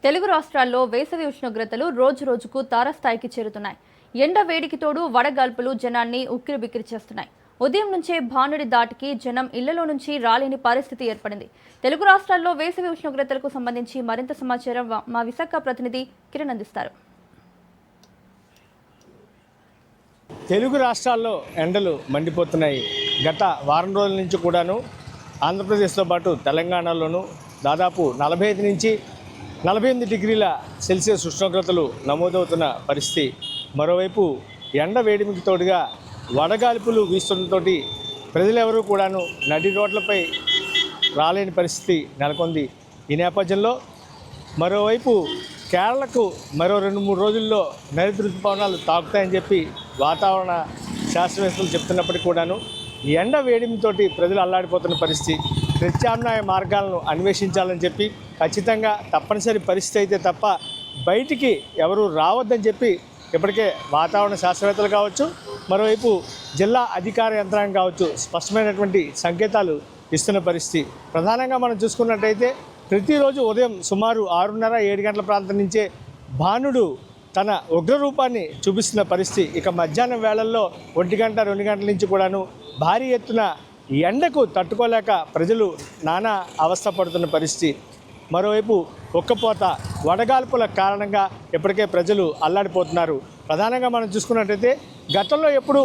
తెలుగు రాష్ట్రాల్లో వేసవి ఉష్ణోగ్రతలు రోజు రోజుకు తారస్థాయికి చేరుతున్నాయి. ఎండ వేడికి తోడు వడగాల్పులు జనాన్ని ఉక్కిరిబిక్కిరి చేస్తున్నాయి. ఉదయం నుంచే భానుడి దాటికి జనం ఇళ్లలో నుంచి రాలేని పరిస్థితి ఏర్పడింది. తెలుగు రాష్ట్రాల్లో వేసవి ఉష్ణోగ్రతలకు సంబంధించి మరింత సమాచారం మా విశాఖ ప్రతినిధి కిరణ్ అందిస్తారు. తెలుగు రాష్ట్రాల్లో ఎండలు మండిపోతున్నాయి. గత వారం రోజుల నుంచి కూడాను ఆంధ్రప్రదేశ్తో పాటు తెలంగాణలోనూ దాదాపు 45 నుంచి 48 డిగ్రీల సెల్సియస్ ఉష్ణోగ్రతలు నమోదవుతున్న పరిస్థితి. మరోవైపు ఎండ వేడిమికి తోడుగా వడగాల్పులు వీస్తుండటంతో ప్రజలెవరూ కూడాను నడి రోడ్లపై రాలేని పరిస్థితి నెలకొంది. ఈ నేపథ్యంలో మరోవైపు కేరళకు మరో 2-3 రోజుల్లో నైరుతి ఋతుపవనాలు తాకుతాయని చెప్పి వాతావరణ శాస్త్రవేత్తలు చెప్తున్నప్పటికీ కూడాను ఎండ వేడిమితోటి ప్రజలు అల్లాడిపోతున్న పరిస్థితి. ప్రత్యామ్నాయ మార్గాలను అన్వేషించాలని చెప్పి ఖచ్చితంగా తప్పనిసరి పరిస్థితి అయితే తప్ప బయటికి ఎవరు రావద్దని చెప్పి ఇప్పటికే వాతావరణ శాస్త్రవేత్తలు కావచ్చు, మరోవైపు జిల్లా అధికార యంత్రాంగం కావచ్చు స్పష్టమైనటువంటి సంకేతాలు ఇస్తున్న పరిస్థితి. ప్రధానంగా మనం చూసుకున్నట్టయితే ప్రతిరోజు ఉదయం సుమారు 6:30-7 గంటల ప్రాంతం నుంచే భానుడు తన ఉగ్రరూపాన్ని చూపిస్తున్న పరిస్థితి. ఇక మధ్యాహ్నం వేళల్లో 1 గంట 2 గంటల నుంచి కూడాను భారీ ఎత్తున ఎండకు తట్టుకోలేక ప్రజలు నానా అవస్థ పడుతున్న పరిస్థితి. మరోవైపు ఒక్కపోత వడగాల్పుల కారణంగా ఇప్పటికే ప్రజలు అల్లాడిపోతున్నారు. ప్రధానంగా మనం చూసుకున్నట్టయితే గతంలో ఎప్పుడు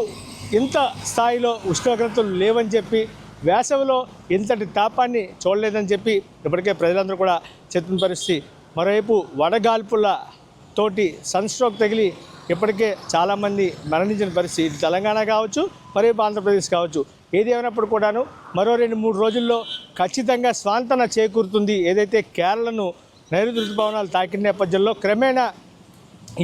ఇంత స్థాయిలో ఉష్ణోగ్రతలు లేవని చెప్పి, వేసవిలో ఇంతటి తాపాన్ని చూడలేదని చెప్పి ఇప్పటికే ప్రజలందరూ కూడా చెప్తున్న పరిస్థితి. మరోవైపు వడగాల్పుల తోటి సన్స్ట్రోక్ తగిలి ఇప్పటికే చాలామంది మరణించిన పరిస్థితి. ఇది తెలంగాణ కావచ్చు, మరోవైపు ఆంధ్రప్రదేశ్ కావచ్చు. ఏది ఏమైనప్పుడు కూడాను మరో 2-3 రోజుల్లో ఖచ్చితంగా స్వాంతన చేకూరుతుంది. ఏదైతే కేరళను నైరుతి ఋతుపవనాలు తాకిన నేపథ్యంలో క్రమేణా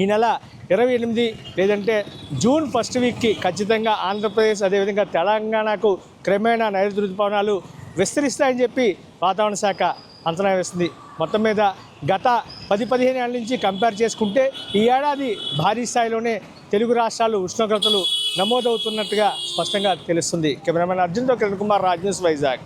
ఈ నెల 28 లేదంటే జూన్ ఫస్ట్ వీక్కి ఖచ్చితంగా ఆంధ్రప్రదేశ్ అదేవిధంగా తెలంగాణకు క్రమేణా నైరుతి ఋతుపవనాలు విస్తరిస్తాయని చెప్పి వాతావరణ శాఖ అంచనా వేస్తుంది. మొత్తం మీద గత 10-15 ఏళ్ళ నుంచి కంపేర్ చేసుకుంటే ఈ ఏడాది భారీ స్థాయిలోనే తెలుగు రాష్ట్రాలు ఉష్ణోగ్రతలు నమోదవుతున్నట్టుగా స్పష్టంగా తెలుస్తుంది. కెమెరామెన్ అర్జున్తో కిరణ్ కుమార్, రాజ్ న్యూస్, వైజాగ్.